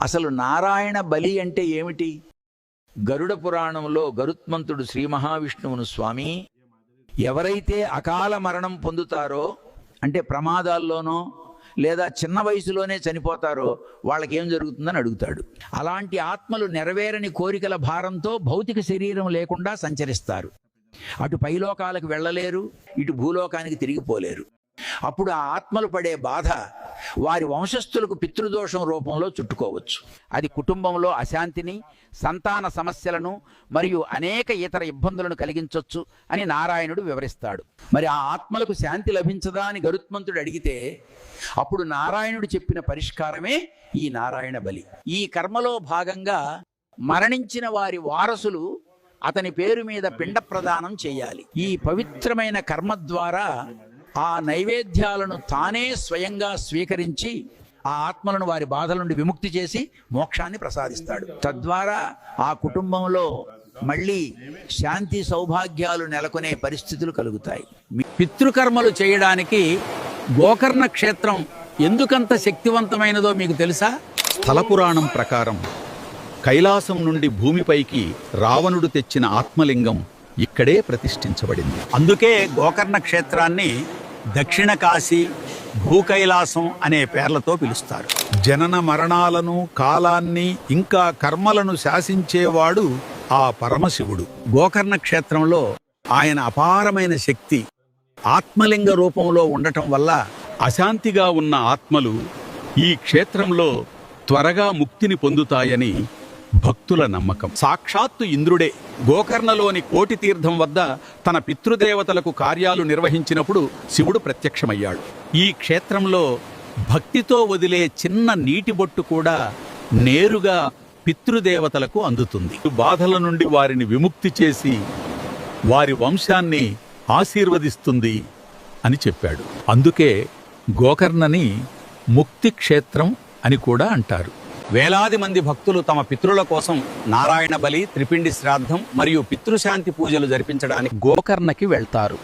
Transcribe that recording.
అసలు నారాయణ బలి అంటే ఏమిటి? గరుడ పురాణంలో గరుత్మంతుడు శ్రీ మహావిష్ణువును స్వామి, ఎవరైతే అకాల మరణం పొందుతారో అంటే ప్రమాదాల్లోనో లేదా చిన్న వయసులోనే చనిపోతారో వాళ్ళకేం జరుగుతుందని అడుగుతాడు. అలాంటి ఆత్మలు నెరవేరని కోరికల భారంతో భౌతిక శరీరం లేకుండా సంచరిస్తారు. అటు పైలోకాలకు వెళ్ళలేరు, ఇటు భూలోకానికి తిరిగిపోలేరు. అప్పుడు ఆ ఆత్మలు పడే బాధ వారి వంశస్థులకు పితృదోషం రూపంలో చుట్టుకోవచ్చు. అది కుటుంబంలో అశాంతిని, సంతాన సమస్యలను మరియు అనేక ఇతర ఇబ్బందులను కలిగించవచ్చు అని నారాయణుడు వివరిస్తాడు. మరి ఆ ఆత్మలకు శాంతి లభించదా అని గరుత్మంతుడు అడిగితే అప్పుడు నారాయణుడు చెప్పిన పరిష్కారమే ఈ నారాయణ బలి. ఈ కర్మలో భాగంగా మరణించిన వారి వారసులు అతని పేరు మీద పిండ ప్రదానం చేయాలి. ఈ పవిత్రమైన కర్మ ద్వారా ఆ నైవేద్యాలను తానే స్వయంగా స్వీకరించి ఆ ఆత్మలను వారి బాధల నుండి విముక్తి చేసి మోక్షాన్ని ప్రసాదిస్తాడు. తద్వారా ఆ కుటుంబంలో మళ్ళీ శాంతి సౌభాగ్యాలు నెలకొనే పరిస్థితులు కలుగుతాయి. పితృకర్మలు చేయడానికి గోకర్ణ క్షేత్రం ఎందుకంత శక్తివంతమైనదో మీకు తెలుసా? స్థల పురాణం ప్రకారం కైలాసం నుండి భూమిపైకి రావణుడు తెచ్చిన ఆత్మలింగం ఇక్కడే ప్రతిష్ఠించబడింది. అందుకే గోకర్ణ క్షేత్రాన్ని దక్షిణ కాశీ, భూకైలాసం అనే పేర్లతో పిలుస్తారు. జనన మరణాలను, కాలాన్ని, ఇంకా కర్మలను శాసించేవాడు ఆ పరమశివుడు. గోకర్ణ క్షేత్రంలో ఆయన అపారమైన శక్తి ఆత్మలింగ రూపంలో ఉండటం వల్ల అశాంతిగా ఉన్న ఆత్మలు ఈ క్షేత్రంలో త్వరగా ముక్తిని పొందుతాయని భక్తుల నమ్మకం. సాక్షాత్తు ఇంద్రుడే గోకర్ణలోని కోటి తీర్థం వద్ద తన పితృదేవతలకు కార్యాలు నిర్వహించినప్పుడు శివుడు ప్రత్యక్షమయ్యాడు. ఈ క్షేత్రంలో భక్తితో వదిలే చిన్న నీటి బొట్టు కూడా నేరుగా పితృదేవతలకు అందుతుంది. బాధల నుండి వారిని విముక్తి చేసి వారి వంశాన్ని ఆశీర్వదిస్తుంది అని చెప్పాడు. అందుకే గోకర్ణని ముక్తి క్షేత్రం అని కూడా అంటారు. వేలాది మంది భక్తులు తమ పితృల కోసం నారాయణ బలి, త్రిపిండి శ్రాద్ధం మరియు పితృశాంతి పూజలు జరిపించడానికి గోకర్ణకి వెళ్తారు.